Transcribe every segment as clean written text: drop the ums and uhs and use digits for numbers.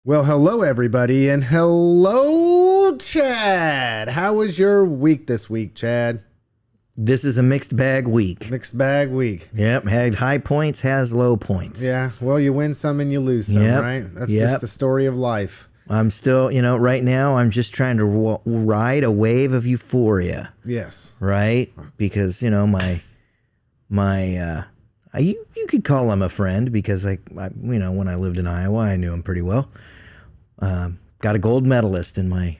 Well, hello, everybody, and hello, Chad. How was your week this week, Chad? This is a mixed bag week. Mixed bag week. Yep, had high points, has low points. Yeah, well, you win some and you lose some, right? That's just the story of life. I'm still, right now I'm just trying to ride a wave of euphoria. Yes. Right? Because, you could call him a friend because, when I lived in Iowa, I knew him pretty well. Got a gold medalist in my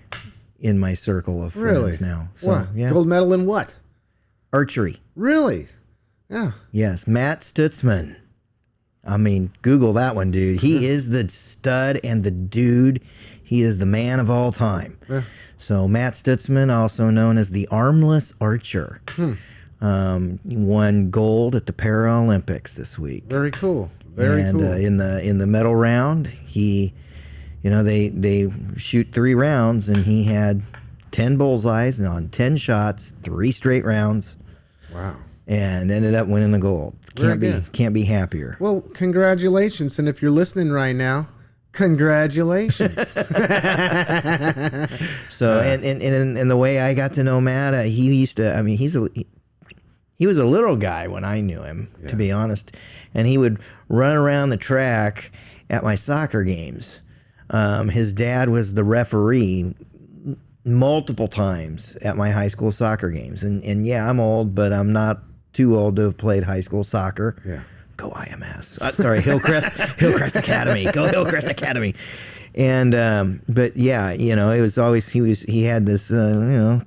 circle of friends now. So, what? Yeah. Gold medal in what? Archery. Really? Yeah. Yes, Matt Stutzman. I mean, Google that one, dude. He is the stud and the dude. He is the man of all time. Yeah. So Matt Stutzman, also known as the armless archer, won gold at the Paralympics this week. Very cool. Very cool. And in the medal round, he, they shoot 3 rounds, and he had 10 bullseyes on 10 shots, 3 straight rounds. Wow. And ended up winning the gold. Can't be happier. Well, congratulations. And if you're listening right now, congratulations. So, and the way I got to know Matt, he was a little guy when I knew him, to be honest. And he would run around the track at my soccer games. His dad was the referee multiple times at my high school soccer games. And yeah, I'm old, but I'm not too old to have played high school soccer. Yeah. Go IMS. Sorry, Hillcrest Academy. Go Hillcrest Academy. And but yeah, it was always he had this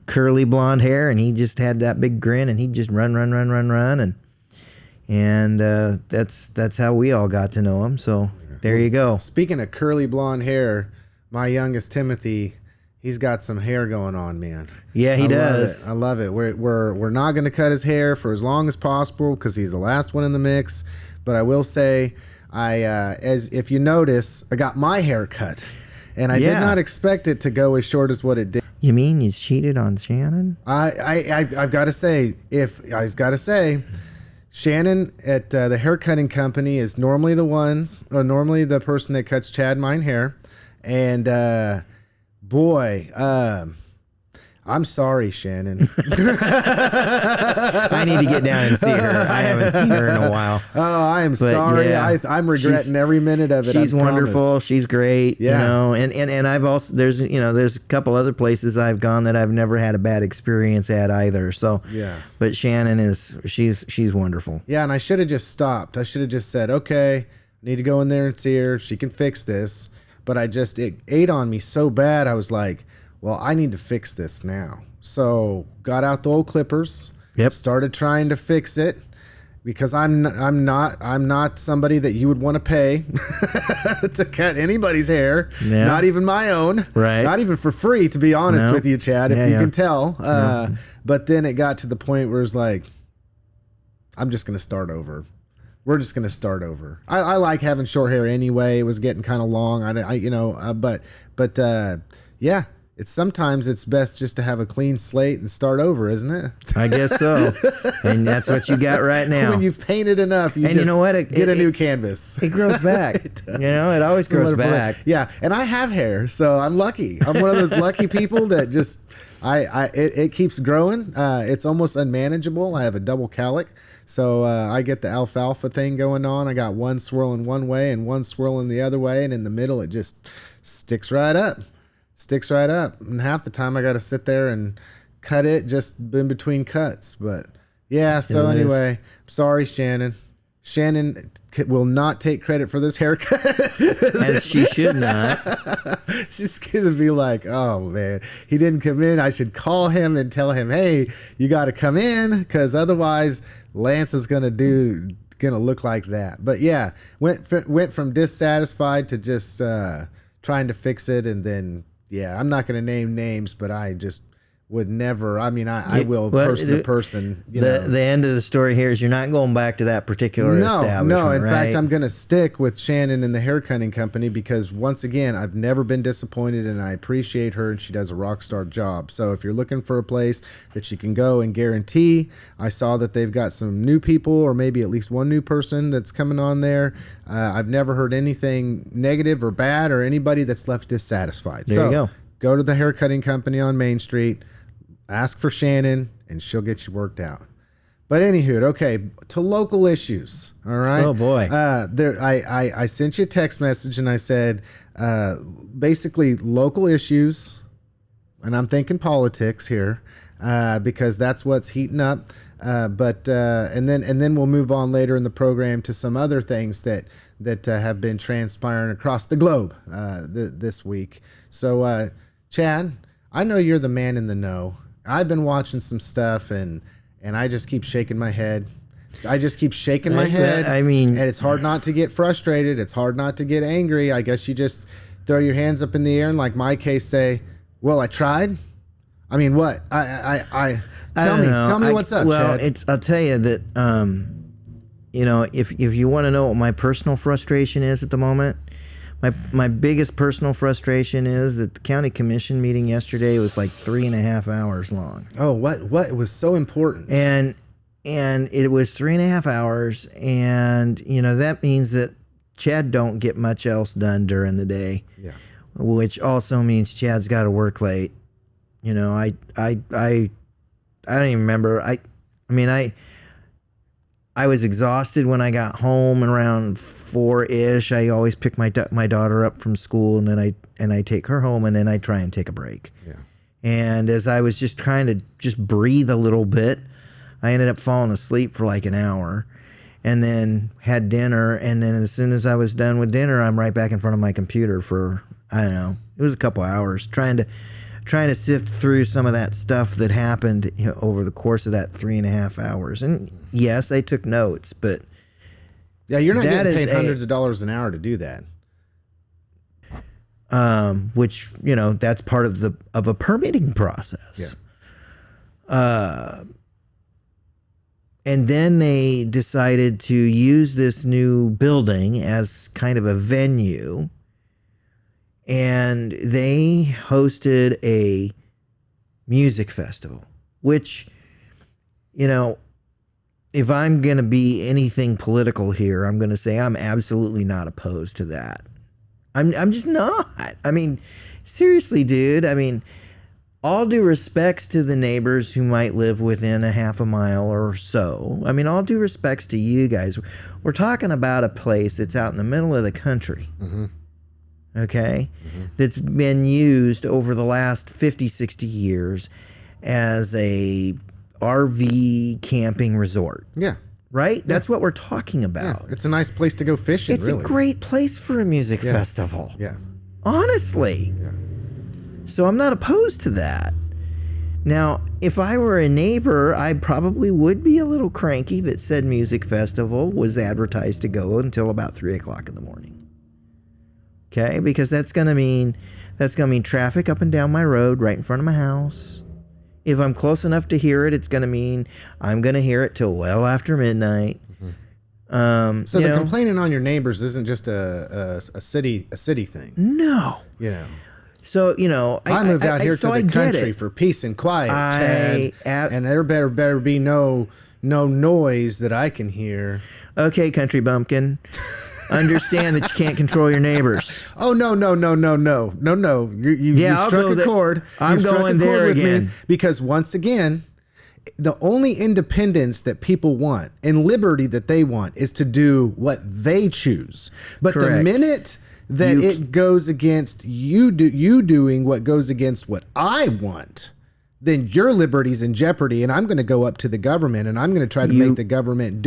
curly blonde hair, and he just had that big grin, and he'd just run, and that's how we all got to know him. So there you go. Speaking of curly blonde hair, my youngest Timothy, he's got some hair going on, man. Yeah, he does. I love it. We're not going to cut his hair for as long as possible because he's the last one in the mix. But I will say, if you notice, I got my hair cut, and I did not expect it to go as short as what it did. You mean you cheated on Shannon? I've got to say, Shannon at the haircutting company is normally the person that cuts Chad mine hair, and boy, I'm sorry, Shannon. I need to get down and see her. I haven't seen her in a while. Oh, I am sorry. Yeah, I'm regretting every minute of it. She's wonderful. She's great. Yeah. And I've also there's a couple other places I've gone that I've never had a bad experience at either. So yeah. But Shannon she's wonderful. Yeah, and I should have just stopped. I should have just said, okay, I need to go in there and see her. She can fix this. But it ate on me so bad. I was like, well, I need to fix this now. So got out the old clippers. Yep. Started trying to fix it because I'm not somebody that you would want to pay to cut anybody's hair. Yeah. Not even my own. Right. Not even for free, to be honest with you, Chad, if you can tell. But then it got to the point where it's like, I'm just going to start over. We're just going to start over. I like having short hair anyway. It was getting kind of long. Yeah, sometimes it's best just to have a clean slate and start over, isn't it? I guess so. And that's what you got right now. When you've painted enough, you get a new canvas. It grows back. It always grows back. Yeah, and I have hair, so I'm lucky. I'm one of those lucky people that just it keeps growing. It's almost unmanageable. I have a double calic, so I get the alfalfa thing going on. I got one swirling one way and one swirling the other way, and in the middle it just sticks right up. And half the time I got to sit there and cut it just in between cuts. But yeah, so anyway, sorry, Shannon. Shannon will not take credit for this haircut. As she should not. She's going to be like, oh, man, he didn't come in. I should call him and tell him, hey, you got to come in because otherwise Lance is going to look like that. But yeah, went from dissatisfied to just trying to fix it. And then, yeah, I'm not going to name names, but I just would never. I mean, I will person to person. The end of the story here is you're not going back to that particular establishment. No. In right? fact, I'm going to stick with Shannon and the hair cutting company because once again, I've never been disappointed, and I appreciate her, and she does a rock star job. So if you're looking for a place that you can go and guarantee, I saw that they've got some new people, or maybe at least one new person that's coming on there. I've never heard anything negative or bad, or anybody that's left dissatisfied. There you go. Go to the hair cutting company on Main Street. Ask for Shannon, and she'll get you worked out. But anywho, okay, to local issues. All right. Oh boy. I sent you a text message, and I said, basically local issues, and I'm thinking politics here, because that's what's heating up. But and then we'll move on later in the program to some other things that have been transpiring across the globe this week. So, Chad, I know you're the man in the know. I've been watching some stuff, and I just keep shaking my head. I just keep shaking my head. I mean, and it's hard not to get frustrated. It's hard not to get angry. I guess you just throw your hands up in the air and, like my case, say, "Well, I tried." I mean, what? Tell me what's up, Chad. I'll tell you that, if you want to know what my personal frustration is at the moment, my biggest personal frustration is that the county commission meeting yesterday was like 3.5 hours long. Oh, what was so important? And it was 3.5 hours, and that means that Chad don't get much else done during the day. Yeah. Which also means Chad's got to work late. I don't even remember. I was exhausted when I got home around 4-ish. I always pick my daughter up from school, and then I take her home, and then I try and take a break. Yeah. And as I was just trying to just breathe a little bit, I ended up falling asleep for like an hour, and then had dinner. And then as soon as I was done with dinner, I'm right back in front of my computer for, I don't know, it was a couple hours trying to sift through some of that stuff that happened over the course of that 3.5 hours. And yes, I took notes, but yeah, you're not getting paid hundreds of dollars an hour to do that. Which that's part of a permitting process. Yeah. And then they decided to use this new building as kind of a venue. And they hosted a music festival, which, if I'm going to be anything political here, I'm going to say I'm absolutely not opposed to that. I'm just not. I mean, seriously, dude. I mean, all due respects to the neighbors who might live within a half a mile or so. I mean, all due respects to you guys. We're talking about a place that's out in the middle of the country. Mm-hmm. Okay, that's been used over the last 50, 60 years as a RV camping resort. Yeah. Right? Yeah. That's what we're talking about. Yeah. It's a nice place to go fishing, It's really. a great place for a music festival. Yeah. Honestly. Yeah. So I'm not opposed to that. Now, if I were a neighbor, I probably would be a little cranky that said music festival was advertised to go until about 3 o'clock in the morning. Okay, because that's gonna mean traffic up and down my road right in front of my house. If I'm close enough to hear it, it's gonna mean I'm gonna hear it till well after midnight. Mm-hmm. So the complaining on your neighbors isn't just a city thing. No. So I moved out here to the country for peace and quiet, Chad, and there better be no noise that I can hear. Okay, country bumpkin. Understand that you can't control your neighbors. Oh no! You struck a chord. I'm going there again because once again, the only independence that people want and liberty that they want is to do what they choose. But Correct. The minute that it goes against you doing what goes against what I want, then your liberty's in jeopardy, and I'm going to go up to the government and I'm going to try to make the government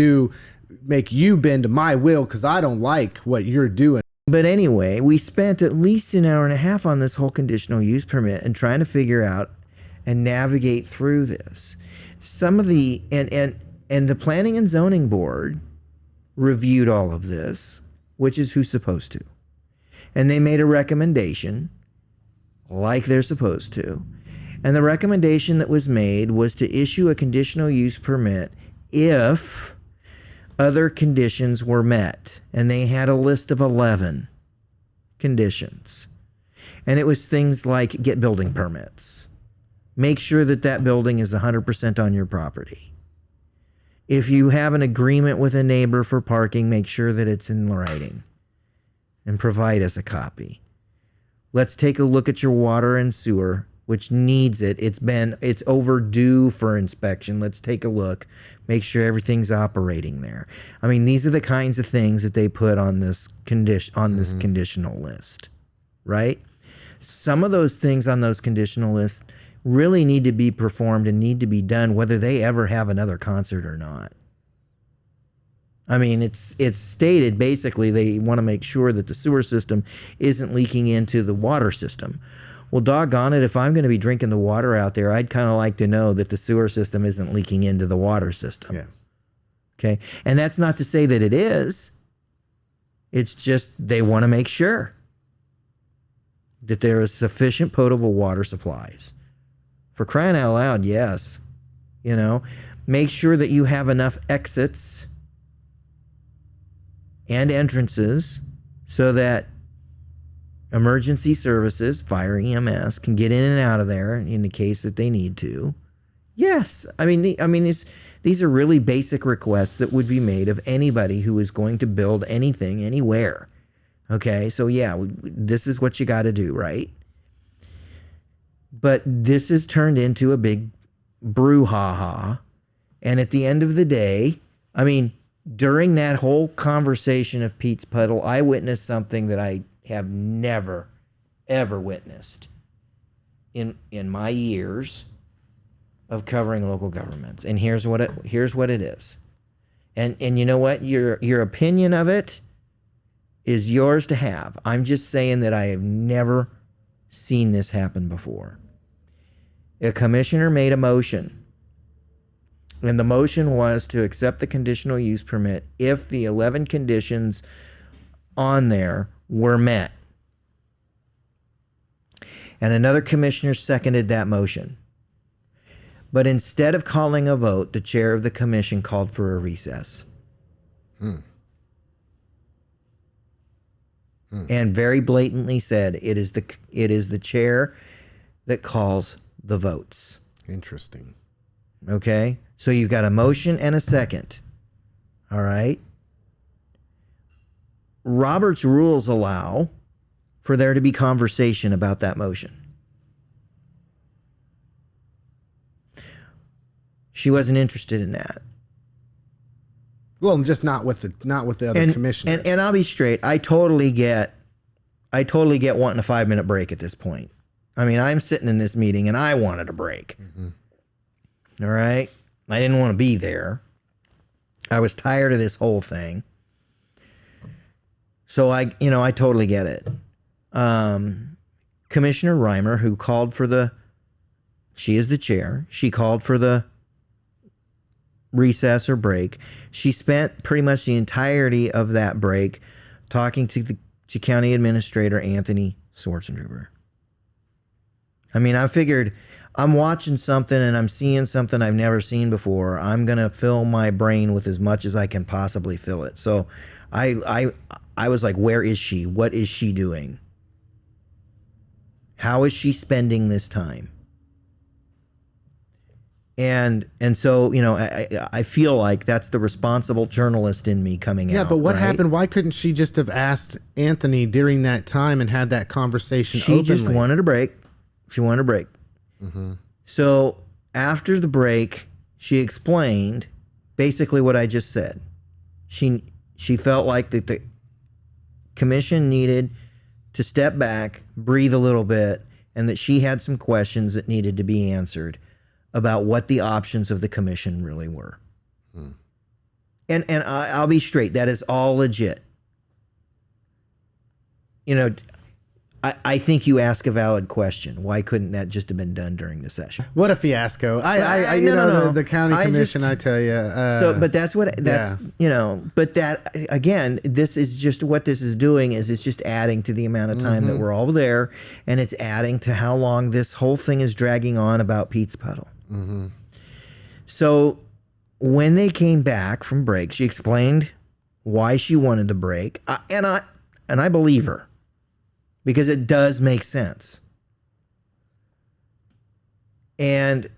make you bend to my will because I don't like what you're doing. But anyway, we spent at least an hour and a half on this whole conditional use permit and trying to figure out and navigate through this. Some of the and the Planning and Zoning Board reviewed all of this, which is who's supposed to. And they made a recommendation like they're supposed to. And the recommendation that was made was to issue a conditional use permit if other conditions were met. And they had a list of 11 conditions. And it was things like get building permits. Make sure that that building is 100% on your property. If you have an agreement with a neighbor for parking, make sure that it's in writing and provide us a copy. Let's take a look at your water and sewer, which needs it. It's overdue for inspection. Let's take a look, make sure everything's operating there. I mean, these are the kinds of things that they put on this conditional list, right? Some of those things on those conditional lists really need to be performed and need to be done whether they ever have another concert or not. I mean, it's stated basically they want to make sure that the sewer system isn't leaking into the water system. Well, doggone it, if I'm going to be drinking the water out there, I'd kind of like to know that the sewer system isn't leaking into the water system. Yeah. Okay? And that's not to say that it is. It's just they want to make sure that there is sufficient potable water supplies. For crying out loud, yes. You know, make sure that you have enough exits and entrances so that emergency services, fire, EMS, can get in and out of there in the case that they need to. Yes. I mean, these are really basic requests that would be made of anybody who is going to build anything anywhere. Okay, so yeah, this is what you got to do, right? But this has turned into a big brouhaha. And at the end of the day, I mean, during that whole conversation of Pete's Puddle, I witnessed something that I have never, ever witnessed in my years of covering local governments. And here's what it is. And you know what? Your opinion of it is yours to have. I'm just saying that I have never seen this happen before. A commissioner made a motion, and the motion was to accept the conditional use permit if the 11 conditions on there were met. And another commissioner seconded that motion. But instead of calling a vote, the chair of the commission called for a recess. And very blatantly said, it is the chair that calls the votes. Interesting. Okay? So you've got a motion and a second. All right? Robert's rules allow for there to be conversation about that motion. She wasn't interested in that. Well, just not with the other commissioners. And I'll be straight. I totally get wanting a 5-minute break at this point. I mean, I'm sitting in this meeting and I wanted a break. All right? I didn't want to be there. I was tired of this whole thing. So I totally get it. Commissioner Reimer, who called for she is the chair. She called for the recess or break. She spent pretty much the entirety of that break talking to County Administrator Anthony Schwarzenegger. I mean, I figured I'm watching something and I'm seeing something I've never seen before. I'm going to fill my brain with as much as I can possibly fill it. So I was like, where is she? What is she doing? How is she spending this time? And so, I feel like that's the responsible journalist in me coming out. Yeah, but what right? happened? Why couldn't she just have asked Anthony during that time and had that conversation openly? She just wanted a break. She wanted a break. So after the break, she explained basically what I just said. She felt like that the commission needed to step back, breathe a little bit, and that she had some questions that needed to be answered about what the options of the commission really were. And I'll be straight, that is all legit. I think you ask a valid question. Why couldn't that just have been done during the session? What a fiasco! The county commission. I tell you. But But that again, this is just what this is doing is it's just adding to the amount of time that we're all there, and it's adding to how long this whole thing is dragging on about Pete's Puddle. So when they came back from break, she explained why she wanted to break, and I believe her. Because it does make sense. And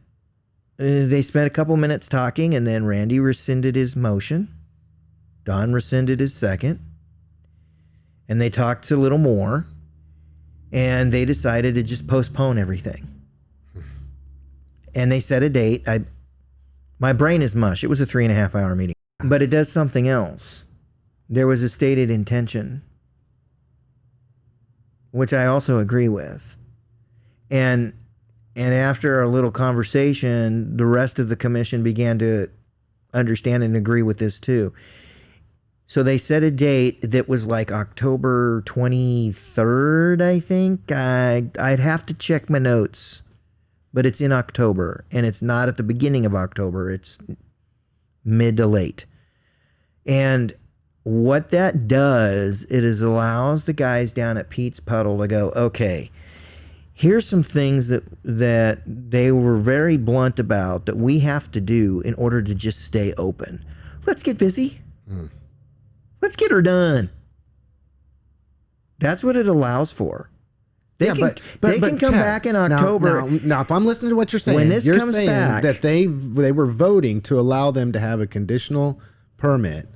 they spent a couple minutes talking, and then Randy rescinded his motion. Don rescinded his second. And they talked a little more. And they decided to just postpone everything. And they set a date. My brain is mush. It was a 3.5-hour meeting. But it does something else. There was a stated intention, which I also agree with. And after a little conversation, the rest of the commission began to understand and agree with this too. So they set a date that was like October 23rd, I think. I'd have to check my notes, but it's in October, and it's not at the beginning of October. It's mid to late. And what that does, it is allows the guys down at Pete's Puddle to go, okay, here's some things that they were very blunt about that we have to do in order to just stay open. Let's get busy. Let's get her done. That's what it allows for. They can come back in October. Now, if I'm listening to what you're saying, when this you're comes saying back, that they were voting to allow them to have a conditional permit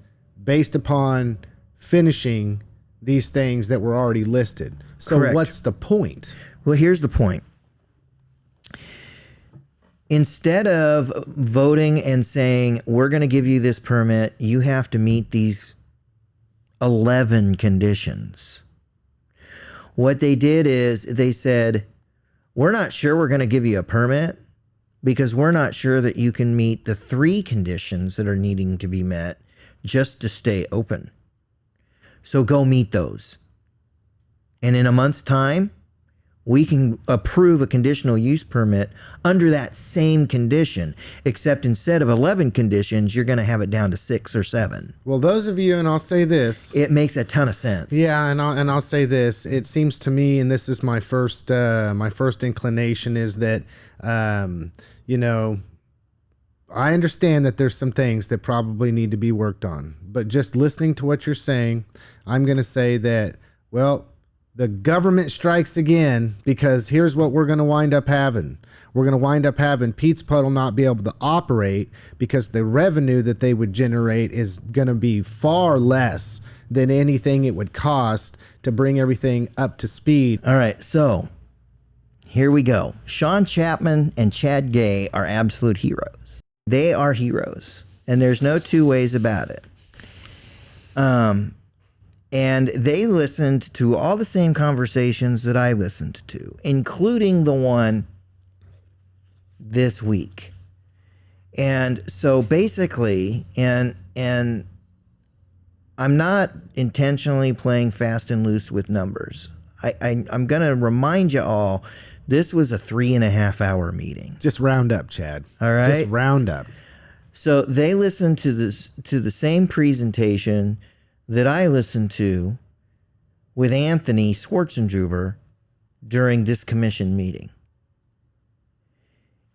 based upon finishing these things that were already listed. So correct. What's the point? Well, here's the point. Instead of voting and saying, we're going to give you this permit, you have to meet these 11 conditions. What they did is they said, we're not sure we're going to give you a permit because we're not sure that you can meet the 3 conditions that are needing to be met just to stay open. So go meet those. And in a month's time, we can approve a conditional use permit under that same condition, except instead of 11 conditions, you're going to have it down to 6 or 7. Well, those of you, and I'll say this. It makes a ton of sense. Yeah, and I'll say this. It seems to me, and this is my first inclination, is that, I understand that there's some things that probably need to be worked on. But just listening to what you're saying, I'm going to say that, well, the government strikes again, because here's what we're going to wind up having. We're going to wind up having Pete's Puddle not be able to operate because the revenue that they would generate is going to be far less than anything it would cost to bring everything up to speed. All right, so here we go. Sean Chapman and Chad Gay are absolute heroes. They are heroes, and there's no two ways about it. And they listened to all the same conversations that I listened to, including the one this week. And so basically, and I'm not intentionally playing fast and loose with numbers. I'm going to remind you all, this was a 3.5-hour meeting. Just round up, Chad. All right? Just round up. So they listened to the same presentation that I listened to with Anthony Schwarzenegger during this commission meeting.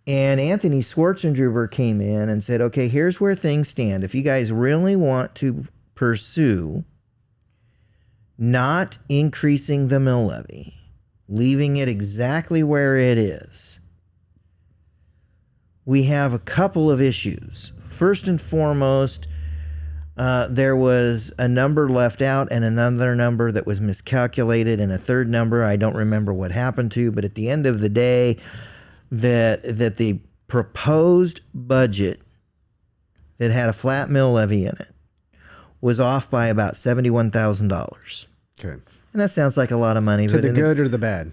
And Anthony Schwarzenegger came in and said, okay, here's where things stand. If you guys really want to pursue not increasing the mill levy, leaving it exactly where it is, we have a couple of issues. First and foremost, there was a number left out and another number that was miscalculated and a third number I don't remember what happened to, but at the end of the day, that the proposed budget that had a flat mill levy in it was off by about $71,000. Okay. And that sounds like a lot of money. To the good or the bad?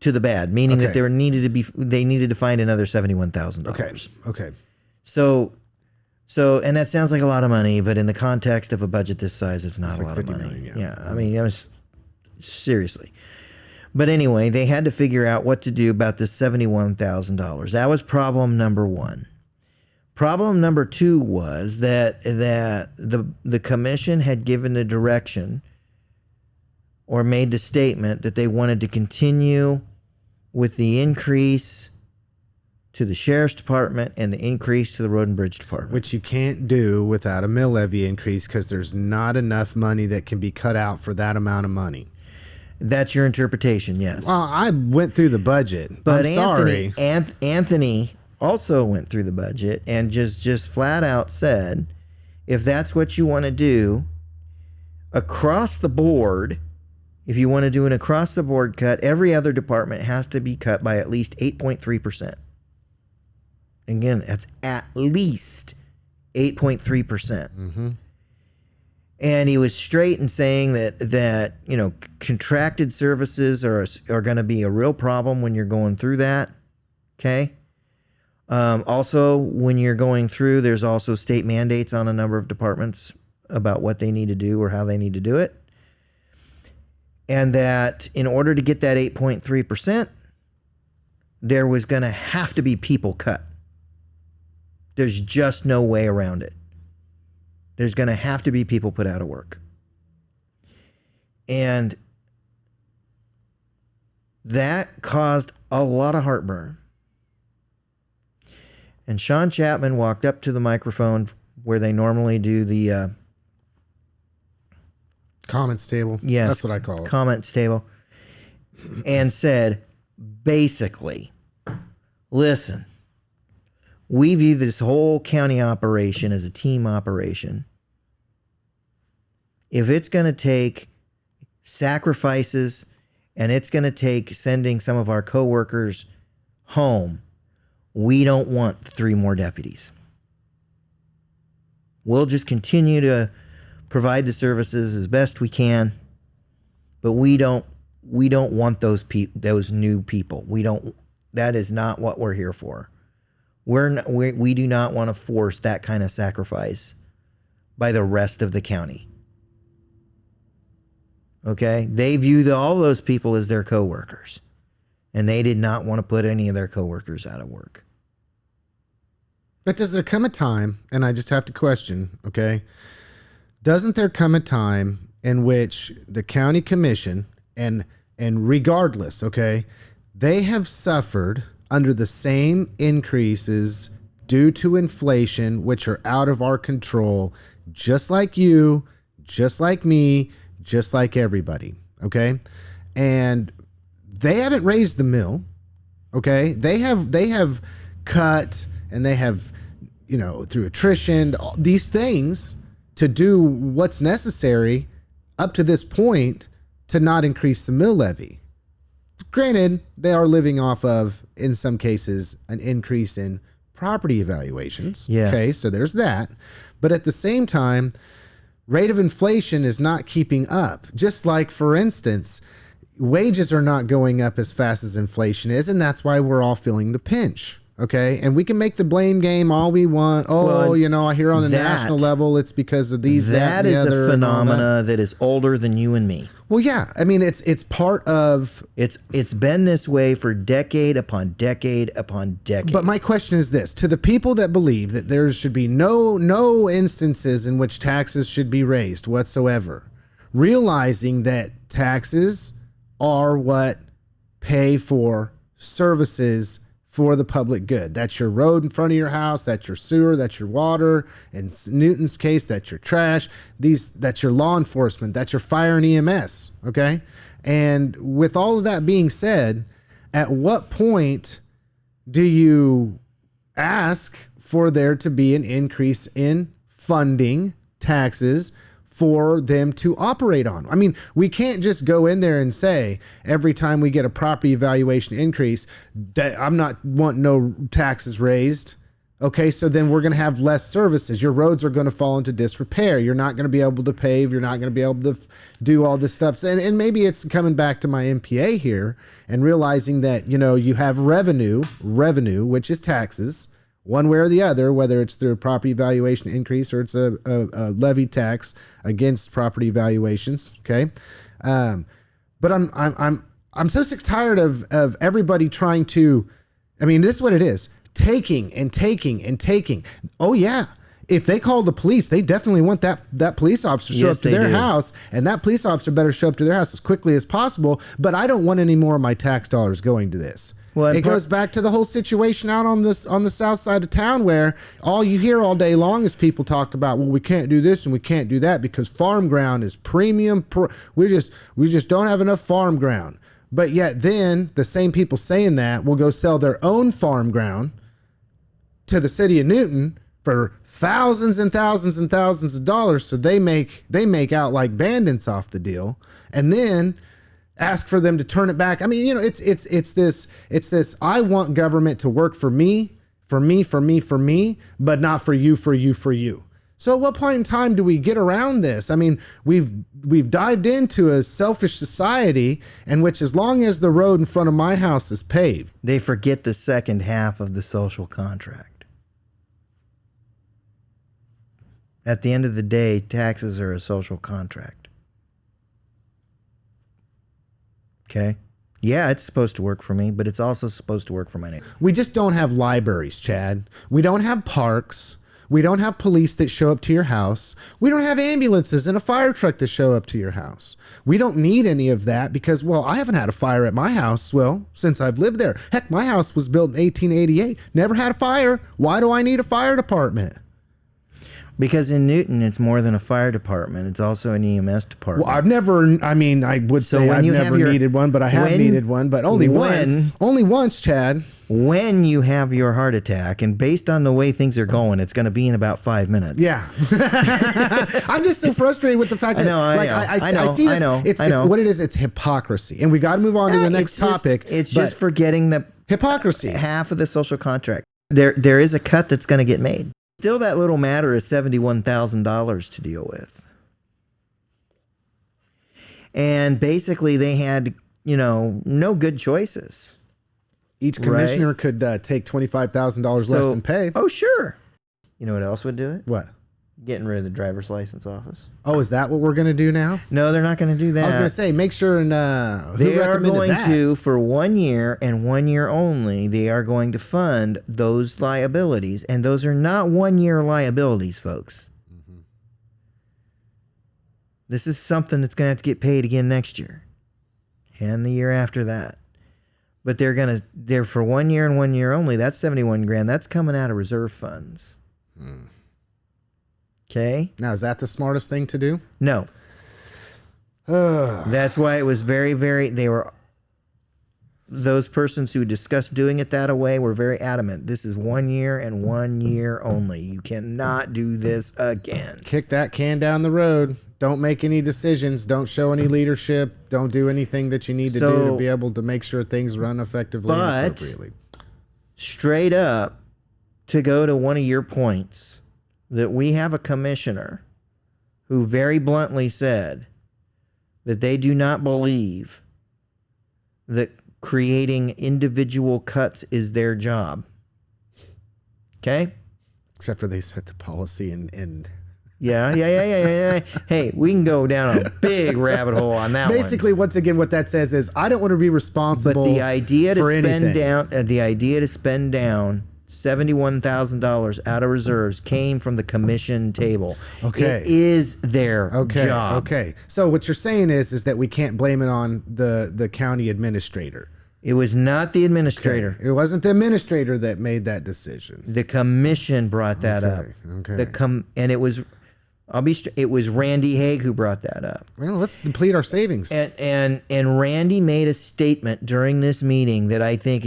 To the bad, meaning Okay. that they needed to find another $71,000. Okay. So, and that sounds like a lot of money, but in the context of a budget this size, it's not a lot of money. million, yeah. I mean, seriously. But anyway, they had to figure out what to do about this $71,000. That was problem number one. Problem number two was that the commission had given the direction or made the statement that they wanted to continue with the increase to the sheriff's department and the increase to the road and bridge department. Which you can't do without a mill levy increase because there's not enough money that can be cut out for that amount of money. That's your interpretation, yes. Well, I went through the budget. But I'm sorry. Anthony also went through the budget and just flat out said, if that's what you want to do, across the board, if you want to do an across the board cut, every other department has to be cut by at least 8.3%. Again, that's at least 8.3%. Mm-hmm. And he was straight in saying that contracted services are going to be a real problem when you're going through that. Okay. Also, when you're going through, there's also state mandates on a number of departments about what they need to do or how they need to do it. And that in order to get that 8.3%, there was going to have to be people cut. There's just no way around it. There's going to have to be people put out of work. And that caused a lot of heartburn. And Sean Chapman walked up to the microphone where they normally do the comments table. Yes, that's what I call it. Comments table. And said, basically, listen, we view this whole county operation as a team operation. If it's going to take sacrifices and it's going to take sending some of our coworkers home, we don't want 3 more deputies. We'll just continue to provide the services as best we can, but we don't want those new people. That is not what we're here for. We do not want to force that kind of sacrifice by the rest of the county. Okay? They view all those people as their coworkers, and they did not want to put any of their coworkers out of work. But does there come a time, and I just have to question, okay? Doesn't there come a time in which the county commission, and regardless, okay, they have suffered under the same increases due to inflation, which are out of our control, just like you, just like me, just like everybody, okay? And they haven't raised the mill, okay? They have cut, and they have, through attrition, these things to do what's necessary up to this point to not increase the mill levy. Granted, they are living off of, in some cases, an increase in property evaluations. Yes. Okay, so there's that. But at the same time, rate of inflation is not keeping up. Just like, for instance, wages are not going up as fast as inflation is, and that's why we're all feeling the pinch. Okay, and we can make the blame game all we want. I hear on a national level it's because of these, that, and the other. That is a phenomena that is older than you and me. Well, yeah, I mean it's part of. It's been this way for decade upon decade upon decade. But my question is this: to the people that believe that there should be no instances in which taxes should be raised whatsoever, realizing that taxes are what pay for services for the public good. That's your road in front of your house. That's your sewer. That's your water. In Newton's case, that's your trash. That's your law enforcement. That's your fire and EMS. Okay. And with all of that being said, at what point do you ask for there to be an increase in funding taxes for them to operate on? I mean, we can't just go in there and say every time we get a property evaluation increase that I'm not wanting no taxes raised. Okay, so then we're going to have less services. Your roads are going to fall into disrepair. You're not going to be able to pave. You're not going to be able to do all this stuff. And maybe it's coming back to my MPA here and realizing that, you have revenue, which is taxes, one way or the other, whether it's through a property valuation increase or it's a levy tax against property valuations. Okay. But I'm so sick tired of everybody trying to, I mean, this is what it is. Taking and taking and taking. Oh yeah. If they call the police, they definitely want that police officer to show up to their house, and that police officer better show up to their house as quickly as possible. But I don't want any more of my tax dollars going to this. Well, it goes back to the whole situation out on the south side of town, where all you hear all day long is people talk about, well, we can't do this and we can't do that because farm ground is premium. We just don't have enough farm ground. But yet then the same people saying that will go sell their own farm ground to the city of Newton for thousands and thousands and thousands of dollars. So they make out like bandits off the deal, and then ask for them to turn it back. I mean, you know, it's this. I want government to work for me, but not for you. So at what point in time do we get around this? I mean, we've dived into a selfish society in which, as long as the road in front of my house is paved, they forget the second half of the social contract. At the end of the day, taxes are a social contract. Okay? Yeah, it's supposed to work for me, but it's also supposed to work for my neighbor. We just don't have libraries, Chad. We don't have parks. We don't have police that show up to your house. We don't have ambulances and a fire truck that show up to your house. We don't need any of that because, well, I haven't had a fire at my house, well, since I've lived there. Heck, my house was built in 1888. Never had a fire. Why do I need a fire department? Because in Newton, it's more than a fire department. It's also an EMS department. Well, I've never, I mean, I would say I've never needed one, but I have needed one, but only once. Only once, Chad. When you have your heart attack, and based on the way things are going, it's going to be in about 5 minutes. Yeah. I'm just so frustrated with the fact that I see this. It's what it is. It's hypocrisy. And we got to move on to the next topic. It's just forgetting the hypocrisy. Half of the social contract. There is a cut that's going to get made. Still, that little matter is $71,000 to deal with. And basically, they had, no good choices. Each commissioner could take $25,000 less in pay. Oh, sure. You know what else would do it? What? Getting rid of the driver's license office. Oh, is that what we're going to do now? No, they're not going to do that. I was going to say, make sure and they are going to, for 1 year and 1 year only, they are going to fund those liabilities. And those are not 1 year liabilities, folks. Mm-hmm. This is something that's going to have to get paid again next year and the year after that. But they're for 1 year and 1 year only. That's $71,000. That's coming out of reserve funds. Hmm. Okay. Now, is that the smartest thing to do? No. That's why it was those persons who discussed doing it that way were very adamant. This is 1 year and 1 year only. You cannot do this again. Kick that can down the road. Don't make any decisions. Don't show any leadership. Don't do anything that you need to do to be able to make sure things run effectively and appropriately. Straight up, to go to one of your points, that we have a commissioner who very bluntly said that they do not believe that creating individual cuts is their job. Okay? Except for they set the policy and Yeah. Hey, we can go down a big rabbit hole on that. Basically, once again, what that says is I don't want to be responsible. But the idea to spend down $71,000 out of reserves came from the commission table. Okay. It is their job. Okay. So what you're saying is that we can't blame it on the county administrator. It was not the administrator. Okay. It wasn't the administrator that made that decision. The commission brought that up. Okay. And it was it was Randy Haig who brought that up. Well, let's deplete our savings. And Randy made a statement during this meeting that I think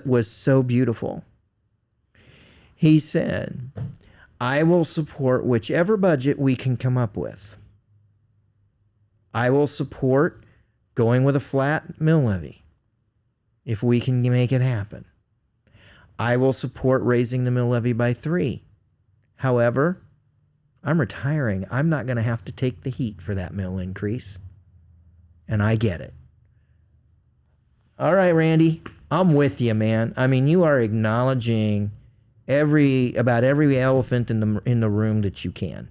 was so beautiful. He said, I will support whichever budget we can come up with. I will support going with a flat mill levy if we can make it happen. I will support raising the mill levy by 3. However, I'm retiring. I'm not going to have to take the heat for that mill increase. And I get it. All right, Randy, I'm with you, man. I mean, you are acknowledging about every elephant in the room that you can.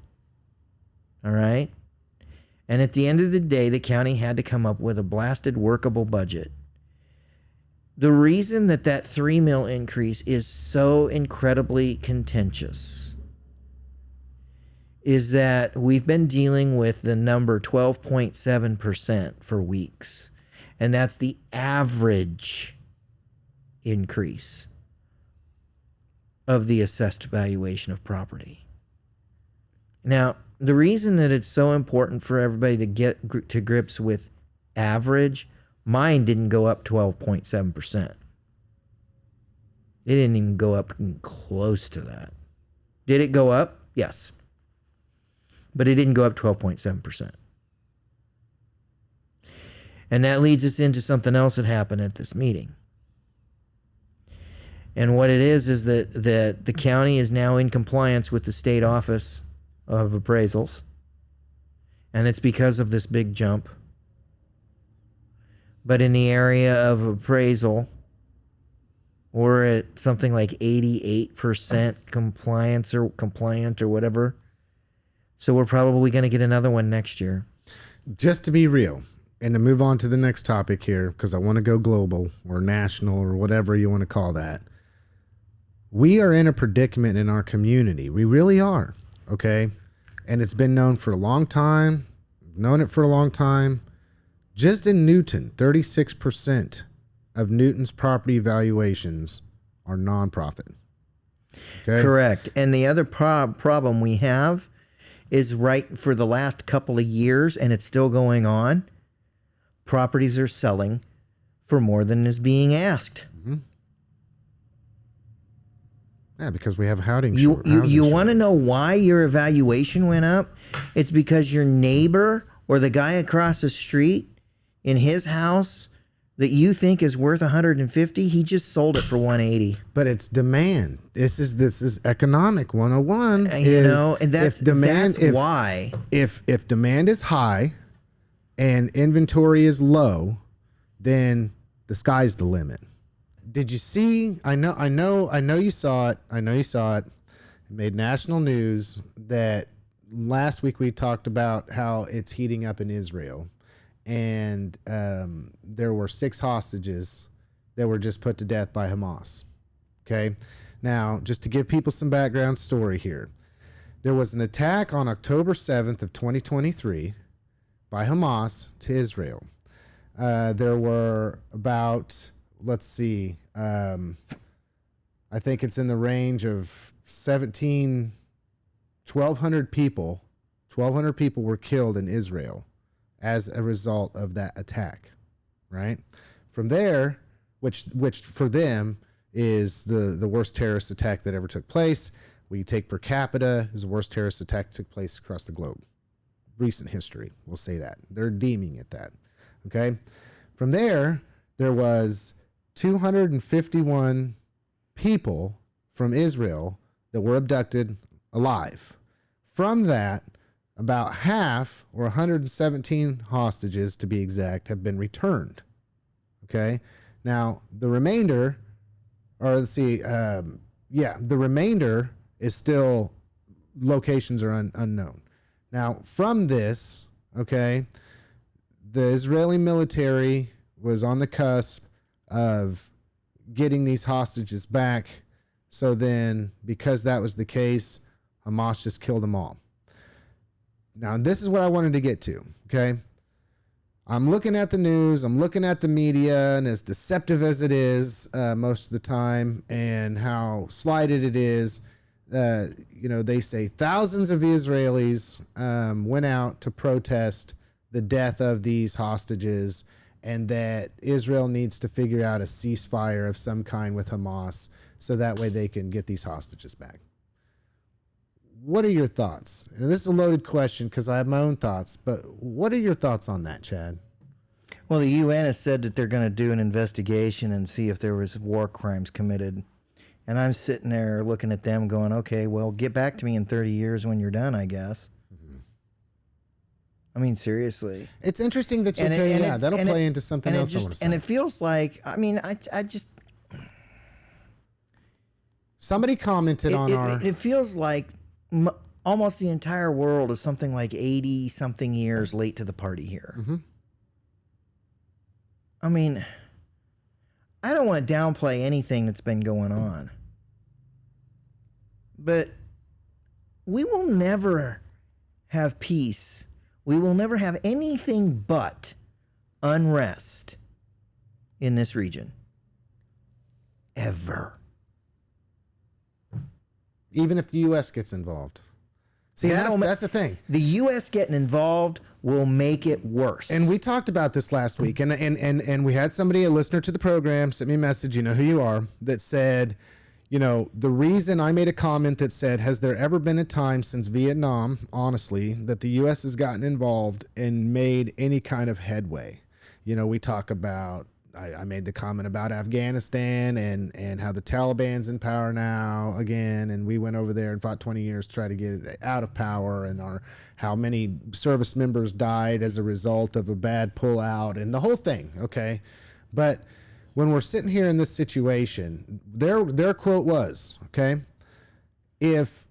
All right? And at the end of the day, the county had to come up with a blasted workable budget. The reason that $3 million increase is so incredibly contentious is that we've been dealing with the number 12.7% for weeks. And that's the average increase of the assessed valuation of property. Now, the reason that it's so important for everybody to get to grips with average, mine didn't go up 12.7%. It didn't even go up close to that. Did it go up? Yes. But it didn't go up 12.7%. And that leads us into something else that happened at this meeting. And what it is that the county is now in compliance with the state office of appraisals. And it's because of this big jump. But in the area of appraisal, we're at something like 88% compliant or whatever. So we're probably going to get another one next year. Just to be real, and to move on to the next topic here, because I want to go global or national or whatever you want to call that. We are in a predicament in our community. We really are, okay? And it's been known for a long time. Known it for a long time. Just in Newton, 36% of Newton's property valuations are nonprofit. Okay? Correct. And the other problem we have is right for the last couple of years, and it's still going on, properties are selling for more than is being asked. Mm-hmm. Yeah, because we have housing You want to know why your evaluation went up? It's because your neighbor or the guy across the street in his house that you think is worth 150, he just sold it for 180. But it's demand. This is economic 101. And that's why. If demand is high and inventory is low, then the sky's the limit. Did you see? I know you saw it. It made national news that last week we talked about how it's heating up in Israel. And there were 6 hostages that were just put to death by Hamas. Okay. Now, just to give people some background story here. There was an attack on October 7th of 2023 by Hamas to Israel. There were about, let's see, I think it's in the range of 1,200 people. 1,200 people were killed in Israel as a result of that attack, right? From there, which for them is the worst terrorist attack that ever took place. When you take per capita, is the worst terrorist attack that took place across the globe. Recent history, we'll say that. They're deeming it that, okay? From there was 251 people from Israel that were abducted alive. From that, about half, or 117 hostages to be exact, have been returned. Okay? Now, the remainder, the remainder is still, locations are unknown. Now, from this, okay, the Israeli military was on the cusp of getting these hostages back. So then, because that was the case, Hamas just killed them all. Now, this is what I wanted to get to, okay? I'm looking at the news, I'm looking at the media, and as deceptive as it is most of the time, and how slighted it is, they say thousands of Israelis went out to protest the death of these hostages, and that Israel needs to figure out a ceasefire of some kind with Hamas so that way they can get these hostages back. What are your thoughts? And this is a loaded question because I have my own thoughts, but what are your thoughts on that, Chad? Well, the UN has said that they're going to do an investigation and see if there was war crimes committed. And I'm sitting there looking at them going, okay, well, get back to me in 30 years when you're done, I guess. Mm-hmm. I mean, seriously. It's interesting that that'll play into something else I want to say. And it feels like, I mean, I just... Somebody commented on our... It feels like almost the entire world is something like 80-something years late to the party here. Mm-hmm. I mean, I don't want to downplay anything that's been going on. But we will never have peace. We will never have anything but unrest in this region. Ever. Even if the U.S. gets involved. See, that's the thing. The U.S. getting involved will make it worse. And we talked about this last week, and we had somebody, a listener to the program, sent me a message, you know who you are, that said, you know, the reason I made a comment that said, has there ever been a time since Vietnam, honestly, that the U.S. has gotten involved and made any kind of headway? You know, we talk about, I made the comment about Afghanistan and how the Taliban's in power now again, and we went over there and fought 20 years to try to get it out of power, and how many service members died as a result of a bad pullout and the whole thing, okay? But when we're sitting here in this situation, their quote was, okay, if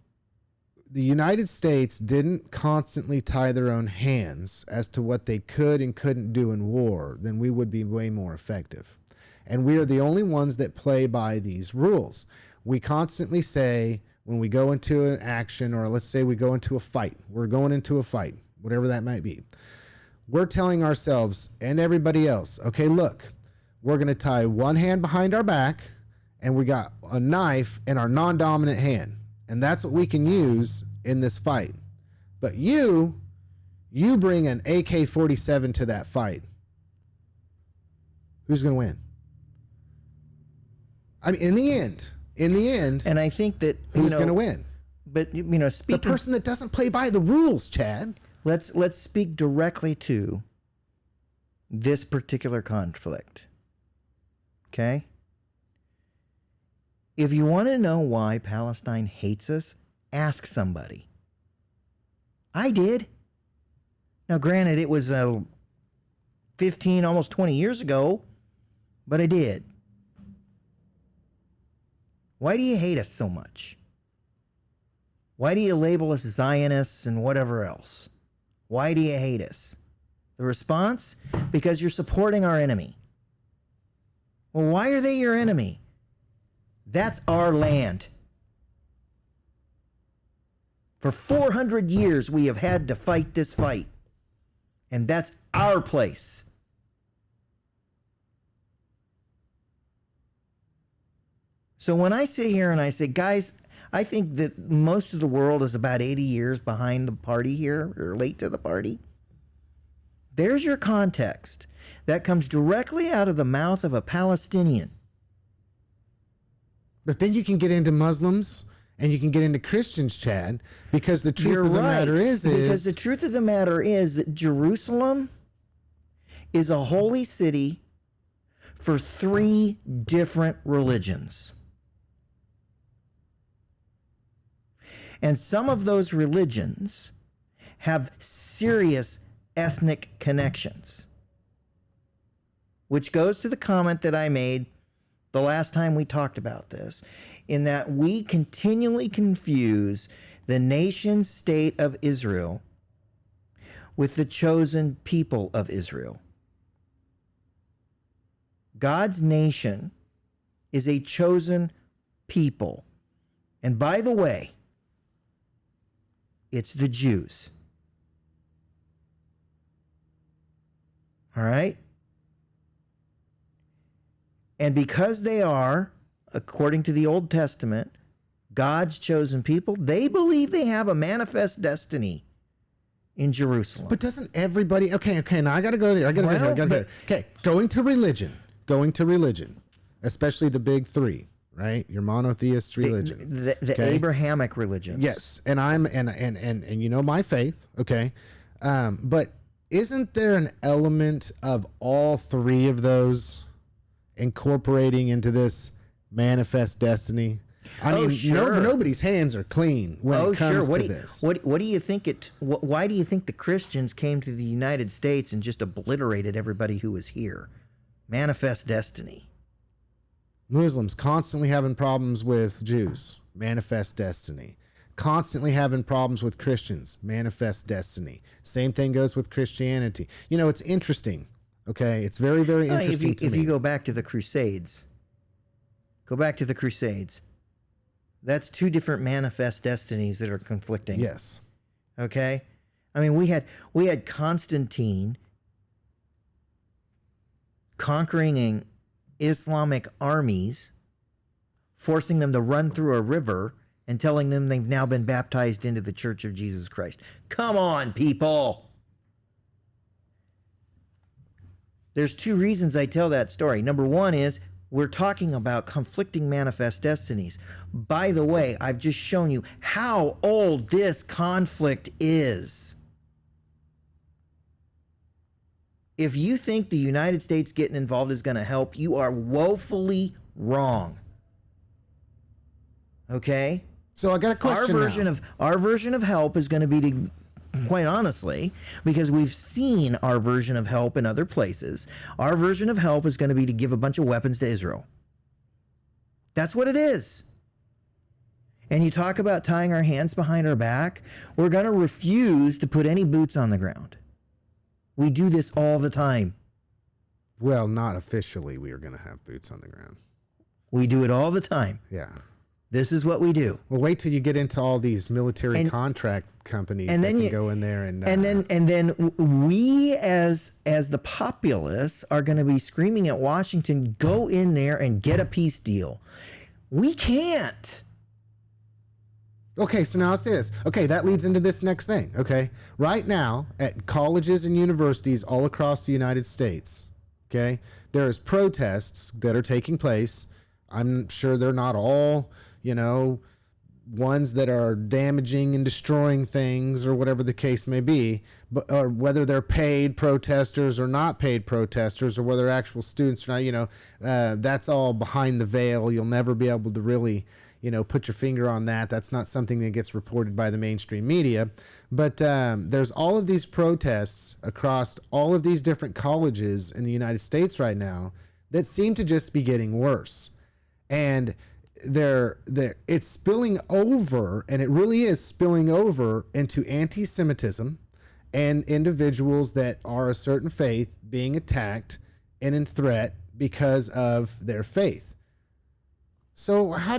the United States didn't constantly tie their own hands as to what they could and couldn't do in war, then we would be way more effective. And we are the only ones that play by these rules. We constantly say when we go into an action, or let's say we go into a fight, we're going into a fight, whatever that might be. We're telling ourselves and everybody else, okay, look, we're going to tie one hand behind our back and we got a knife in our non-dominant hand. And that's what we can use in this fight. But you bring an AK-47 to that fight. Who's going to win? I mean, in the end. And I think that who's going to win? But you know, the person that doesn't play by the rules, Chad. Let's speak directly to this particular conflict. Okay? If you want to know why Palestine hates us, ask somebody. I did. Now, granted, it was 15, almost 20 years ago, but I did. Why do you hate us so much? Why do you label us Zionists and whatever else? Why do you hate us? The response? Because you're supporting our enemy. Well, why are they your enemy? That's our land. For 400 years, we have had to fight this fight. And that's our place. So when I sit here and I say, guys, I think that most of the world is about 80 years behind the party here, or late to the party. There's your context. That comes directly out of the mouth of a Palestinian. But then you can get into Muslims and you can get into Christians, Chad, because the truth of the matter is because the truth of the matter is that Jerusalem is a holy city for 3 different religions. And some of those religions have serious ethnic connections, which goes to the comment that I made the last time we talked about this, in that we continually confuse the nation state of Israel with the chosen people of Israel. God's nation is a chosen people. And by the way, it's the Jews. All right? And because they are, according to the Old Testament, God's chosen people, they believe they have a manifest destiny in Jerusalem. But doesn't everybody... Okay, now I got to go there. I got to go there. Okay, going to religion, especially the big 3, right? Your monotheist religion. The okay? Abrahamic religions. Yes, and I'm and you know my faith, okay? But isn't there an element of all 3 of those incorporating into this manifest destiny? I mean, sure. Nobody's hands are clean when it comes to this. What do you think why do you think the Christians came to the United States and just obliterated everybody who was here? Manifest destiny. Muslims constantly having problems with Jews. Manifest destiny. constantly having problems with Christians. Manifest destiny. Same thing goes with Christianity. It's interesting. Okay, it's very, very interesting if you go back to the Crusades, that's two different manifest destinies that are conflicting. Yes. Okay, I mean we had Constantine conquering Islamic armies, forcing them to run through a river and telling them they've now been baptized into the Church of Jesus Christ. Come on, people. There's two reasons I tell that story. Number one is we're talking about conflicting manifest destinies. By the way, I've just shown you how old this conflict is. If you think the United States getting involved is going to help, you are woefully wrong. Okay? So I got a question Our version of help is going to be to, quite honestly, because we've seen our version of help in other places, our version of help is going to be to give a bunch of weapons to Israel. That's what it is. And you talk about tying our hands behind our back, we're going to refuse to put any boots on the ground. We do this all the time. Well, not officially we are going to have boots on the ground. We do it all the time. Yeah. This is what we do. Well, wait till you get into all these military contract companies that can go in there and then we as the populace are going to be screaming at Washington, go in there and get a peace deal. We can't. Okay, so now I'll say this. Okay, that leads into this next thing. Okay, right now at colleges and universities all across the United States, okay, there is protests that are taking place. I'm sure they're not all, ones that are damaging and destroying things or whatever the case may be, but or whether they're paid protesters or not paid protesters or whether actual students or not, that's all behind the veil. You'll never be able to really, put your finger on that. That's not something that gets reported by the mainstream media. But there's all of these protests across all of these different colleges in the United States right now that seem to just be getting worse. And it's spilling over, and it really is spilling over into anti-Semitism and individuals that are a certain faith being attacked and in threat because of their faith. So how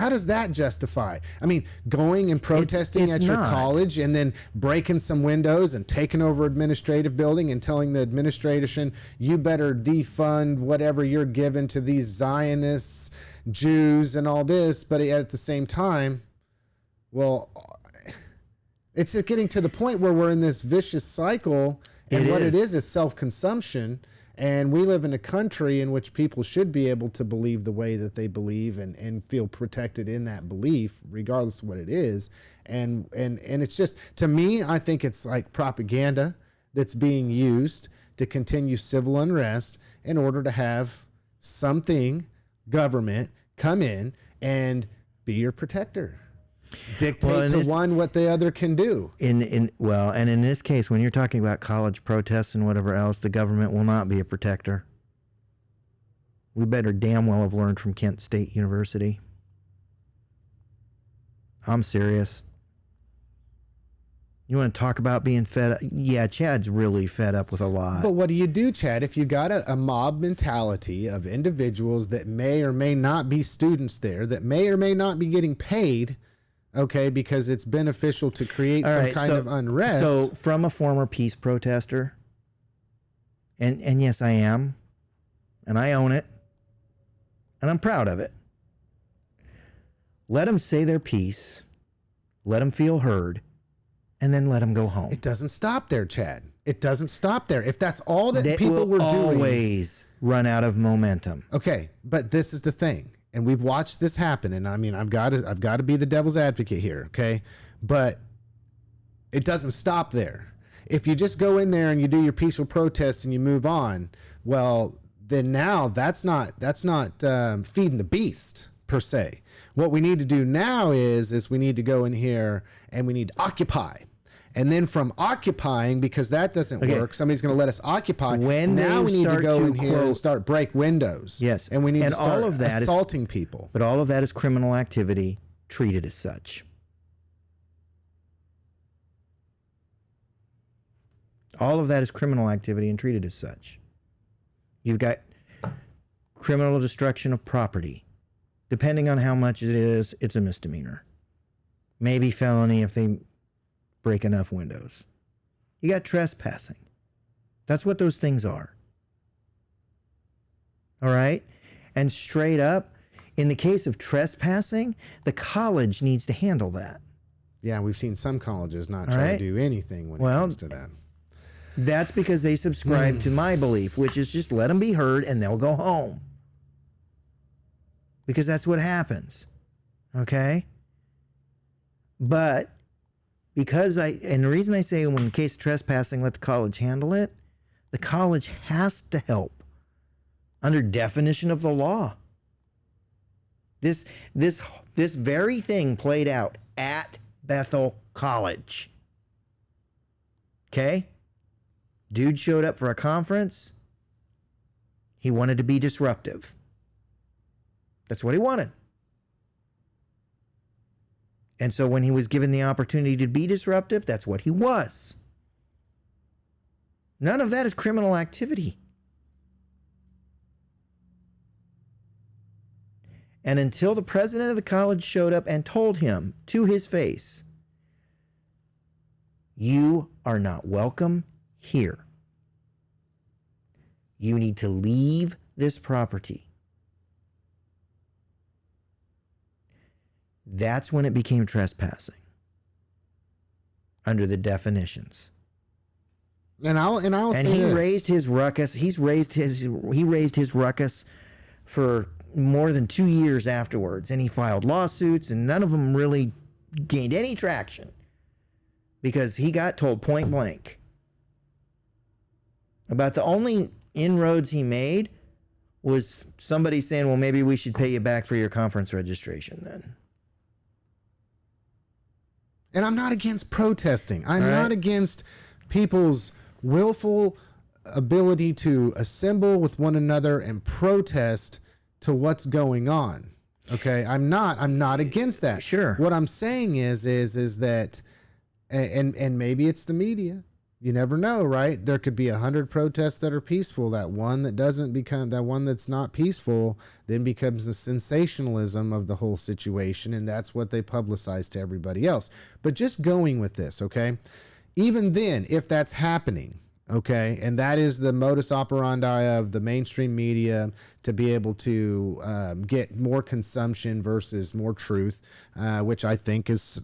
does that justify? I mean, going and protesting at your college and then breaking some windows and taking over administrative building and telling the administration, you better defund whatever you're given to these Zionists, Jews, and all this. But at the same time, well, it's just getting to the point where we're in this vicious cycle. And what it is self-consumption. And we live in a country in which people should be able to believe the way that they believe and feel protected in that belief, regardless of what it is. And it's just, to me, I think it's like propaganda that's being used to continue civil unrest in order to have government come in and be your protector. Dictate to one what the other can do. And in this case, when you're talking about college protests and whatever else, the government will not be a protector. We better damn well have learned from Kent State University. I'm serious. You want to talk about being fed up? Yeah, Chad's really fed up with a lot. But what do you do, Chad, if you got a mob mentality of individuals that may or may not be students there, that may or may not be getting paid, okay, because it's beneficial to create some kind of unrest. So from a former peace protester, and yes, I am, and I own it, and I'm proud of it. Let them say their piece, let them feel heard, and then let them go home. It doesn't stop there, Chad. It doesn't stop there. If that's all that people were doing, always run out of momentum. Okay, but this is the thing. And we've watched this happen, and I mean, I've got to be the devil's advocate here, okay? But it doesn't stop there. If you just go in there and you do your peaceful protests and you move on, well, then now that's not feeding the beast per se. What we need to do now is we need to go in here and we need to occupy. And then from occupying, because that doesn't work, somebody's going to let us occupy. Now we need to go in here and start break windows. Yes. And we need to start assaulting people. But all of that is criminal activity. treated as such. All of that is criminal activity and treated as such. You've got criminal destruction of property. Depending on how much it is, it's a misdemeanor. Maybe felony if they break enough windows. You got trespassing. That's what those things are. All right? And straight up, in the case of trespassing, the college needs to handle that. Yeah, we've seen some colleges not try to do anything when it comes to that. That's because they subscribe to my belief, which is just let them be heard and they'll go home. Because that's what happens. Okay? But and the reason I say when in case of trespassing, let the college handle it, the college has to help under definition of the law. This very thing played out at Bethel College. Okay? Dude showed up for a conference. He wanted to be disruptive. That's what he wanted. And so when he was given the opportunity to be disruptive, that's what he was. None of that is criminal activity. And until the president of the college showed up and told him to his face, you are not welcome here. You need to leave this property. That's when it became trespassing under the definitions. And he raised his ruckus. He raised his ruckus for more than 2 years afterwards, and he filed lawsuits, and none of them really gained any traction because he got told point blank about the only inroads he made was somebody saying, well, maybe we should pay you back for your conference registration then. And I'm not against protesting. I'm not against people's willful ability to assemble with one another and protest to what's going on. Okay? I'm not against that. Sure. What I'm saying is that and maybe it's the media. You never know, right? There could be 100 protests that are peaceful. That one that's not peaceful then becomes the sensationalism of the whole situation, and that's what they publicize to everybody else. But just going with this, okay? Even then, if that's happening, okay, and that is the modus operandi of the mainstream media to be able to get more consumption versus more truth, which I think is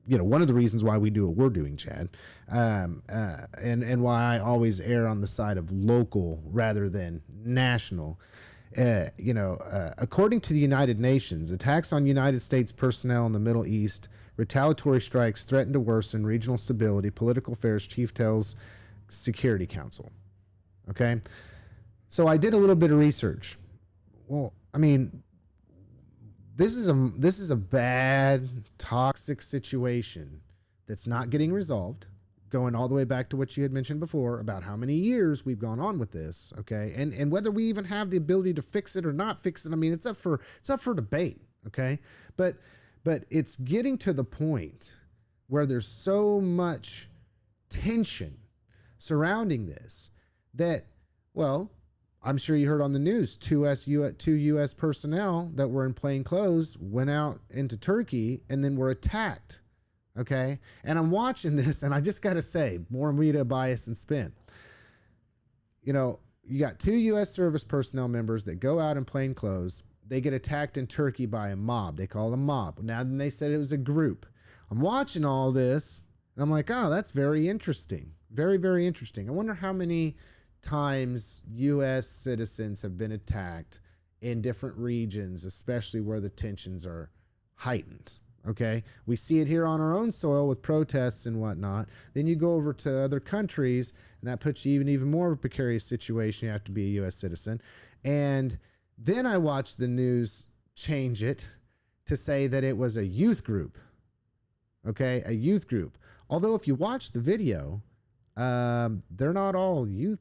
one of the reasons why we do what we're doing, Chad, and why I always err on the side of local rather than national. According to the United Nations, attacks on United States personnel in the Middle East, retaliatory strikes threaten to worsen regional stability, political affairs chief tells Security Council. Okay? So I did a little bit of research. Well, I mean, this is a bad, toxic situation that's not getting resolved. Going all the way back to what you had mentioned before about how many years we've gone on with this, okay, and whether we even have the ability to fix it or not fix it. I mean, it's up for debate, okay, but it's getting to the point where there's so much tension surrounding this that, well, I'm sure you heard on the news, two U.S. personnel that were in plain clothes went out into Turkey and then were attacked. Okay? And I'm watching this, and I just got to say, more media bias and spin. You got 2 U.S. service personnel members that go out in plain clothes. They get attacked in Turkey by a mob. They call it a mob. Now, then they said it was a group. I'm watching all this, and I'm like, oh, that's very interesting. Very, very interesting. I wonder how many times U.S. citizens have been attacked in different regions, especially where the tensions are heightened. Okay, we see it here on our own soil with protests and whatnot. Then you go over to other countries, and that puts you even more of a precarious situation. You have to be a U.S. citizen. And then I watched the news change it to say that it was a youth group. Okay, a youth group. Although if you watch the video, they're not all youth.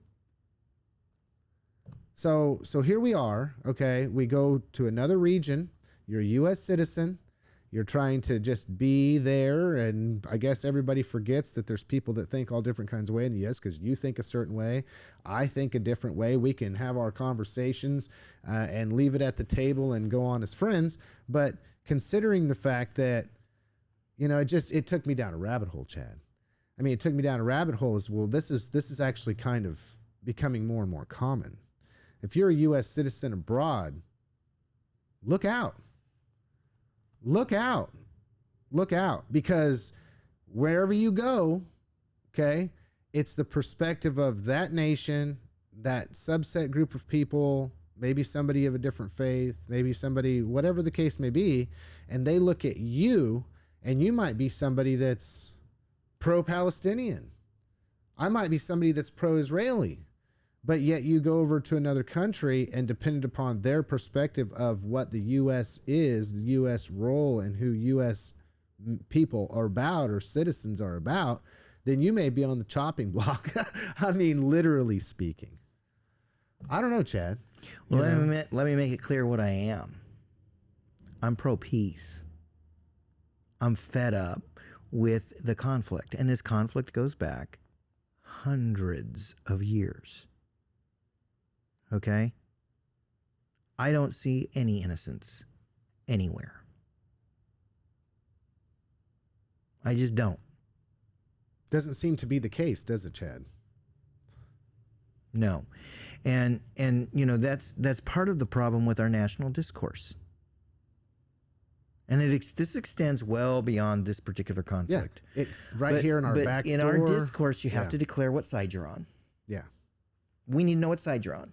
So here we are, okay? We go to another region. You're a U.S. citizen. You're trying to just be there, and I guess everybody forgets that there's people that think all different kinds of way in the U.S. because you think a certain way, I think a different way. We can have our conversations and leave it at the table and go on as friends. But considering the fact that, it took me down a rabbit hole, Chad. I mean, it took me down a rabbit hole as well. This is actually kind of becoming more and more common. If you're a U.S. citizen abroad, look out. Look out. Look out. Because wherever you go, okay, it's the perspective of that nation, that subset group of people, maybe somebody of a different faith, maybe somebody, whatever the case may be, and they look at you, and you might be somebody that's pro-Palestinian. I might be somebody that's pro-Israeli. But yet you go over to another country and dependent upon their perspective of what the U.S. is, the U.S. role and who U.S. people are about or citizens are about, then you may be on the chopping block. I mean, literally speaking. I don't know, Chad. Well, let me make it clear what I am. I'm pro-peace. I'm fed up with the conflict. And this conflict goes back hundreds of years. Okay? I don't see any innocence anywhere. I just don't. Doesn't seem to be the case, does it, Chad? No. And that's part of the problem with our national discourse. And this extends well beyond this particular conflict. Yeah, it's here in our back door. In our discourse, you have to declare what side you're on. Yeah. We need to know what side you're on.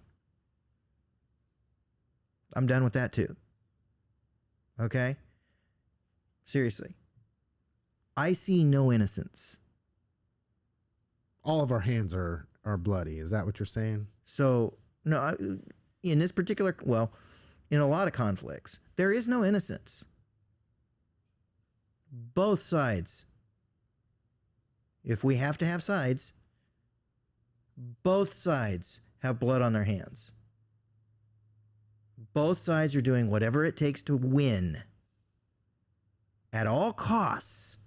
I'm done with that too. Okay? Seriously. I see no innocence. All of our hands are bloody. Is that what you're saying? So, no, in this particular, in a lot of conflicts, there is no innocence. Both sides. If we have to have sides, both sides have blood on their hands. Both sides are doing whatever it takes to win at all costs.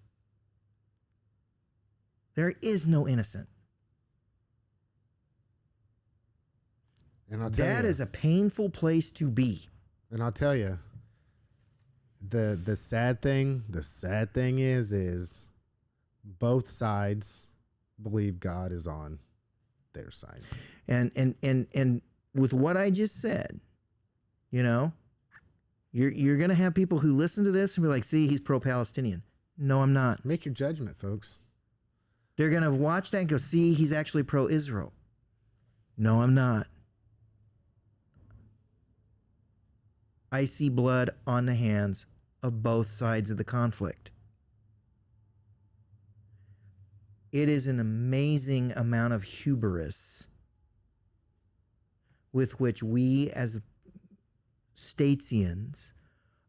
There is no innocent. And I'll tell that is a painful place to be. And I'll tell you, the sad thing is both sides believe God is on their side. And with what I just said, you're going to have people who listen to this and be like, see, he's pro-Palestinian. No, I'm not. Make your judgment, folks. They're going to watch that and go, see, he's actually pro-Israel. No, I'm not. I see blood on the hands of both sides of the conflict. It is an amazing amount of hubris with which we as statesians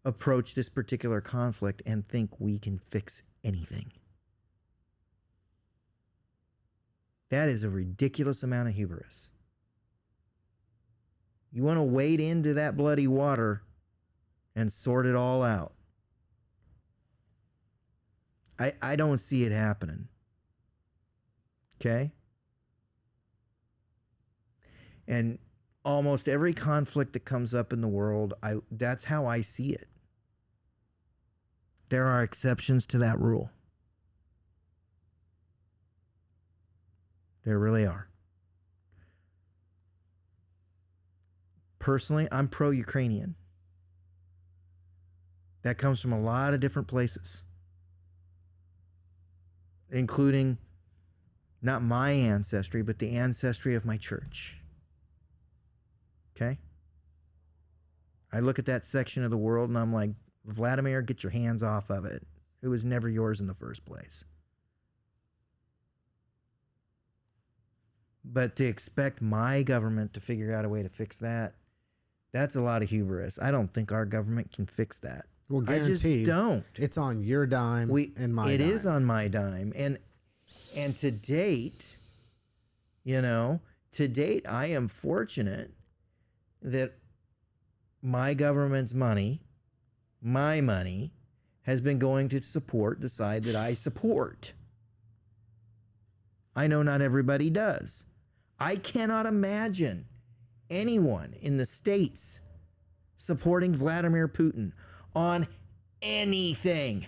approach this particular conflict and think we can fix anything. That is a ridiculous amount of hubris. You want to wade into that bloody water and sort it all out. I don't see it happening. Okay? And almost every conflict that comes up in the world, that's how I see it. There are exceptions to that rule. There really are. Personally, I'm pro-Ukrainian. That comes from a lot of different places, including not my ancestry, but the ancestry of my church. Okay? I look at that section of the world and I'm like, Vladimir, get your hands off of it. It was never yours in the first place. But to expect my government to figure out a way to fix that, that's a lot of hubris. I don't think our government can fix that. Well, guaranteed, I just don't. It's on your dime and my dime. It is on my dime. And to date, I am fortunate that my government's money, my money, has been going to support the side that I support. I know not everybody does. I cannot imagine anyone in the States supporting Vladimir Putin on anything.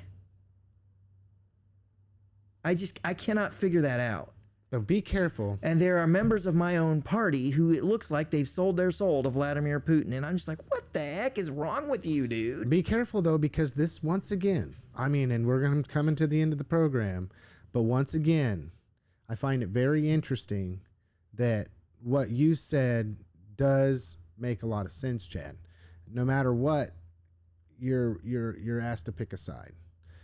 I cannot figure that out. But be careful. And there are members of my own party who it looks like they've sold their soul to Vladimir Putin. And I'm just like, what the heck is wrong with you, dude? Be careful, though, because this, once again, I mean, and we're going to come into the end of the program, but once again, I find it very interesting that what you said does make a lot of sense, Chad. No matter what, you're asked to pick a side.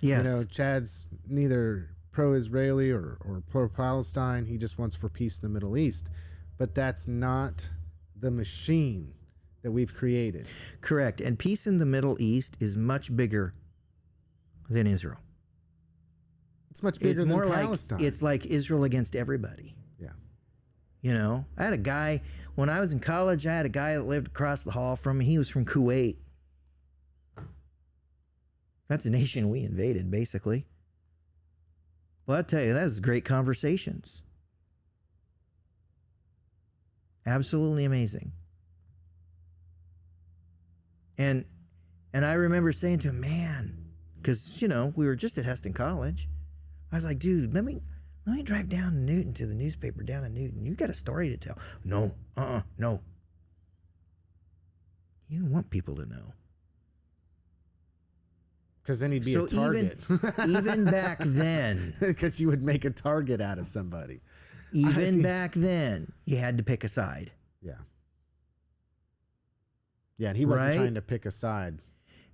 Yes. You know, Chad's neither pro-Israeli or pro-Palestine. He just wants for peace in the Middle East. But that's not the machine that we've created. Correct. And peace in the Middle East is much bigger than Israel. It's much bigger than Palestine. It's like Israel against everybody. Yeah. You know, I had a guy, when I was in college, I had a guy that lived across the hall from me. He was from Kuwait. That's a nation we invaded, basically. Well, I'll tell you, that was great conversations. Absolutely amazing. And I remember saying to him, man, because, you know, we were just at Heston College. I was like, dude, let me drive down to Newton, to the newspaper down in Newton. You got a story to tell. No. You don't want people to know. Because then he'd be a target. Even back then. Because you would make a target out of somebody. Even back then, you had to pick a side. Yeah. Yeah, and he wasn't trying to pick a side.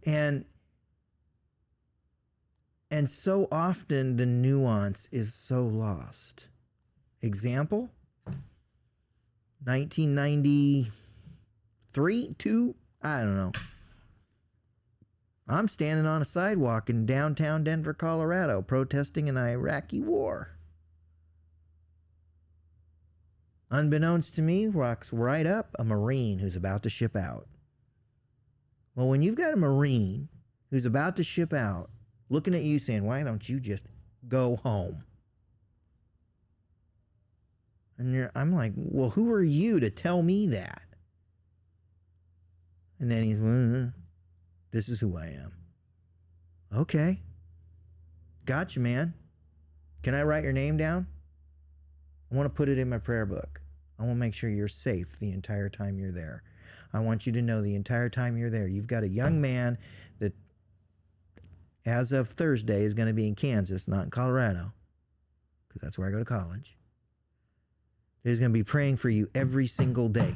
And so often the nuance is so lost. Example, 1993, 2, I don't know. I'm standing on a sidewalk in downtown Denver, Colorado, protesting an Iraqi war. Unbeknownst to me, walks right up a Marine who's about to ship out. Well, when you've got a Marine who's about to ship out, looking at you saying, why don't you just go home? And I'm like, well, who are you to tell me that? And then he's, this is who I am. Okay. Gotcha, man. Can I write your name down? I want to put it in my prayer book. I want to make sure you're safe the entire time you're there. I want you to know the entire time you're there, you've got a young man that, as of Thursday, is going to be in Kansas, not in Colorado, because that's where I go to college. He's going to be praying for you every single day.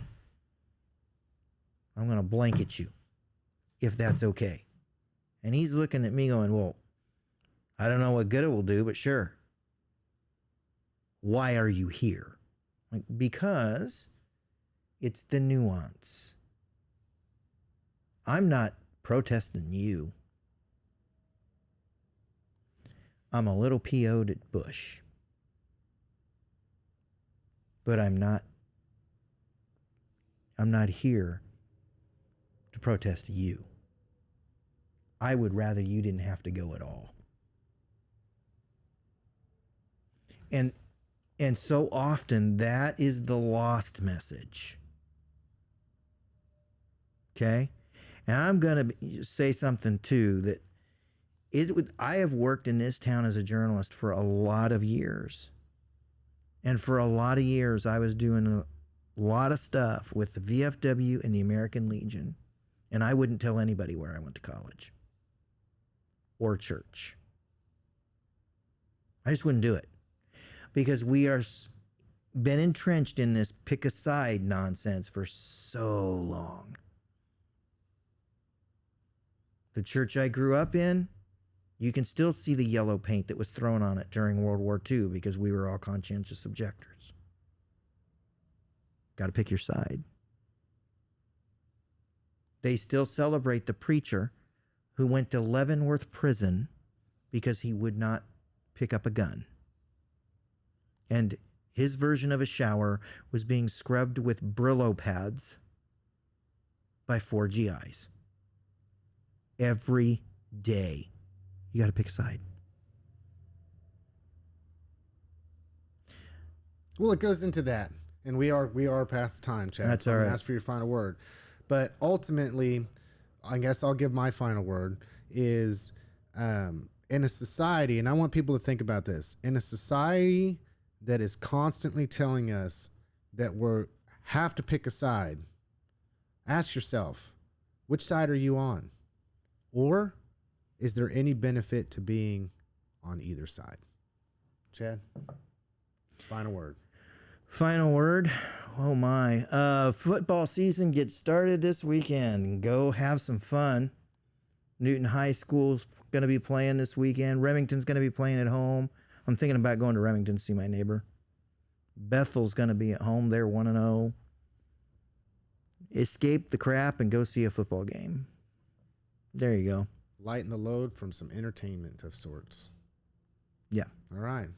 I'm going to blanket you, if that's okay. And he's looking at me going, well, I don't know what good it will do, but sure. Why are you here? Like, because it's the nuance. I'm not protesting you. I'm a little PO'd at Bush. But I'm not here to protest you. I would rather you didn't have to go at all. And so often that is the lost message. Okay? And I'm going to say something too, that I have worked in this town as a journalist for a lot of years. And for a lot of years, I was doing a lot of stuff with the VFW and the American Legion. And I wouldn't tell anybody where I went to college or church. I just wouldn't do it. Because we are been entrenched in this pick a side nonsense for so long. The church I grew up in, you can still see the yellow paint that was thrown on it during World War II because we were all conscientious objectors. Got to pick your side. They still celebrate the preacher who went to Leavenworth Prison because he would not pick up a gun. And his version of a shower was being scrubbed with Brillo pads by 4 GIs. Every day. You got to pick a side. Well, it goes into that, and we are past time, Chad. That's So all I'm gonna right. ask for your final word, but ultimately, I guess I'll give my final word is in a society, and I want people to think about this, in a society that is constantly telling us that we have to pick a side. Ask yourself, which side are you on, or is there any benefit to being on either side? Chad, final word. Final word. Oh my. Football season gets started this weekend. Go have some fun. Newton High School's going to be playing this weekend. Remington's going to be playing at home. I'm thinking about going to Remington to see my neighbor. Bethel's going to be at home. They're 1-0. Escape the crap and go see a football game. There you go. Lighten the load from some entertainment of sorts. Yeah. All right.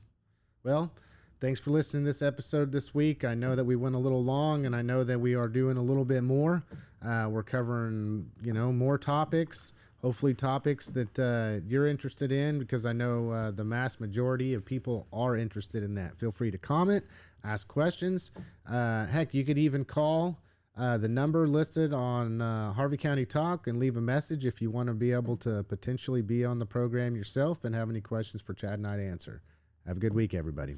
Well, thanks for listening to this episode this week. I know that we went a little long, and I know that we are doing a little bit more. We're covering, more topics, hopefully topics that you're interested in, because I know the mass majority of people are interested in that. Feel free to comment, ask questions. Heck, you could even call the number listed on Harvey County Talk and leave a message if you want to be able to potentially be on the program yourself and have any questions for Chad and I to answer. Have a good week, everybody.